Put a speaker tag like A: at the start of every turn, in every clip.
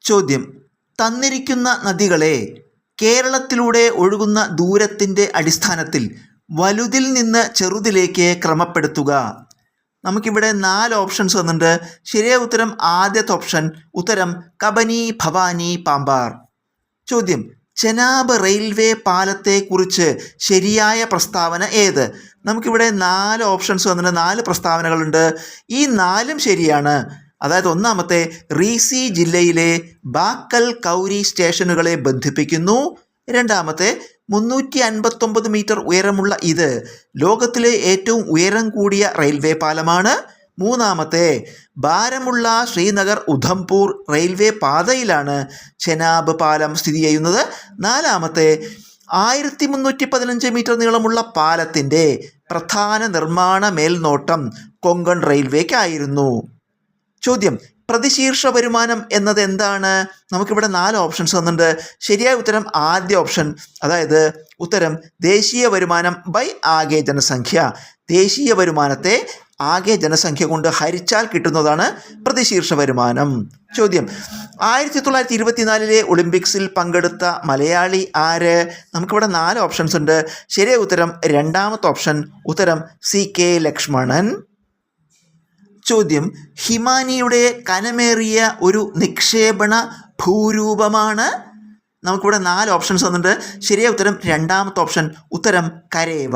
A: ചോദ്യം: തന്നിരിക്കുന്ന നദികളെ കേരളത്തിലൂടെ ഒഴുകുന്ന ദൂരത്തിൻ്റെ അടിസ്ഥാനത്തിൽ വലുതിൽ നിന്ന് ചെറുതിലേക്ക് ക്രമപ്പെടുത്തുക. നമുക്കിവിടെ 4 ഓപ്ഷൻസ് വന്നിട്ടുണ്ട്. ശരിയായ ഉത്തരം ആദ്യത്തെ ഓപ്ഷൻ. ഉത്തരം കബനി, ഭവാനി, പാമ്പാർ. ചോദ്യം: ചെനാബ് റെയിൽവേ പാലത്തെക്കുറിച്ച് ശരിയായ പ്രസ്താവന ഏത്? നമുക്കിവിടെ 4 ഓപ്ഷൻസ് വന്നിട്ടുണ്ട്. 4 പ്രസ്താവനകളുണ്ട്. ഈ 4ഉം ശരിയാണ്. അതായത് ഒന്നാമത്തെ, റീസി ജില്ലയിലെ ബാക്കൽ കൗരി സ്റ്റേഷനുകളെ ബന്ധിപ്പിക്കുന്നു. രണ്ടാമത്തെ, 359 മീറ്റർ ഉയരമുള്ള ഇത് ലോകത്തിലെ ഏറ്റവും ഉയരം കൂടിയ റെയിൽവേ പാലമാണ്. മൂന്നാമത്തെ, ഭാരമുള്ള ശ്രീനഗർ ഉധംപൂർ റെയിൽവേ പാതയിലാണ് ചെനാബ് പാലം സ്ഥിതി ചെയ്യുന്നത്. നാലാമത്തെ, 1315 മീറ്റർ നീളമുള്ള പാലത്തിൻ്റെ പ്രധാന നിർമ്മാണ മേൽനോട്ടം കൊങ്കൺ റെയിൽവേക്കായിരുന്നു. ചോദ്യം: പ്രതിശീർഷ വരുമാനം എന്നത് എന്താണ്? നമുക്കിവിടെ 4 ഓപ്ഷൻസ് വന്നിട്ടുണ്ട്. ശരിയായ ഉത്തരം ആദ്യ ഓപ്ഷൻ. അതായത് ഉത്തരം ദേശീയ വരുമാനം ബൈ ആകെ ജനസംഖ്യ. ദേശീയ വരുമാനത്തെ ആകെ ജനസംഖ്യ കൊണ്ട് ഹരിച്ചാൽ കിട്ടുന്നതാണ് പ്രതിശീർഷ വരുമാനം. ചോദ്യം: 1924 ഒളിമ്പിക്സിൽ പങ്കെടുത്ത മലയാളി ആര്? നമുക്കിവിടെ 4 ഓപ്ഷൻസ് ഉണ്ട്. ശരിയായ ഉത്തരം രണ്ടാമത്തെ ഓപ്ഷൻ. ഉത്തരം CK ലക്ഷ്മണൻ. ചോദ്യം: ഹിമാനിയുടെ കനമേറിയ ഒരു നിക്ഷേപണ ഭൂരൂപമാണ്. നമുക്കിവിടെ 4 ഓപ്ഷൻസ് വന്നിട്ടുണ്ട്. ശരിയായ ഉത്തരം രണ്ടാമത്തെ ഓപ്ഷൻ. ഉത്തരം കരേവ.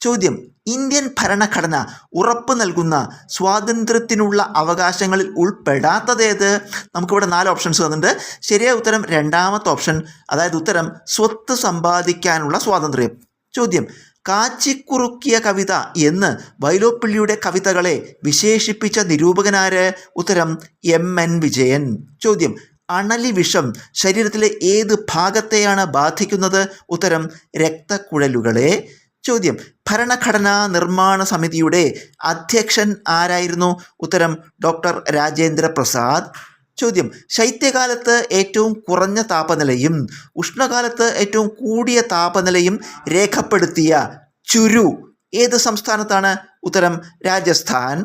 A: ചോദ്യം: ഇന്ത്യൻ ഭരണഘടന ഉറപ്പ് നൽകുന്ന സ്വാതന്ത്ര്യത്തിനുള്ള അവകാശങ്ങളിൽ ഉൾപ്പെടാത്തതേത്? നമുക്കിവിടെ 4 ഓപ്ഷൻസ് വന്നിട്ടുണ്ട്. ശരിയായ ഉത്തരം രണ്ടാമത്തെ ഓപ്ഷൻ. അതായത് ഉത്തരം സ്വത്ത് സമ്പാദിക്കാനുള്ള സ്വാതന്ത്ര്യം. ചോദ്യം: കാച്ചിക്കുറുക്കിയ കവിത എന്ന് വൈലോപ്പിള്ളിയുടെ കവിതകളെ വിശേഷിപ്പിച്ച നിരൂപകനാര്? ഉത്തരം MN വിജയൻ. ചോദ്യം: അണലി വിഷം ശരീരത്തിലെ ഏത് ഭാഗത്തെയാണ് ബാധിക്കുന്നത്? ഉത്തരം രക്തക്കുഴലുകളെ. ചോദ്യം: ഭരണഘടനാ നിർമ്മാണ സമിതിയുടെ അധ്യക്ഷൻ ആരായിരുന്നു? ഉത്തരം ഡോക്ടർ രാജേന്ദ്ര പ്രസാദ്. ചോദ്യം: ശൈത്യകാലത്ത് ഏറ്റവും കുറഞ്ഞ താപനിലയും ഉഷ്ണകാലത്ത് ഏറ്റവും കൂടിയ താപനിലയും രേഖപ്പെടുത്തിയ ചുരു ഏത് സംസ്ഥാനത്താണ്? ഉത്തരം രാജസ്ഥാൻ.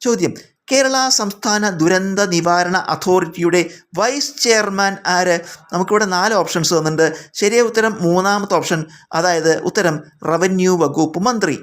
A: ചോദ്യം: കേരള സംസ്ഥാന ദുരന്ത നിവാരണ അതോറിറ്റിയുടെ വൈസ് ചെയർമാൻ ആര്? നമുക്കിവിടെ 4 ഓപ്ഷൻസ് വന്നിട്ടുണ്ട്. ശരിയായ ഉത്തരം മൂന്നാമത്തെ ഓപ്ഷൻ. അതായത് ഉത്തരം റവന്യൂ വകുപ്പ് മന്ത്രി.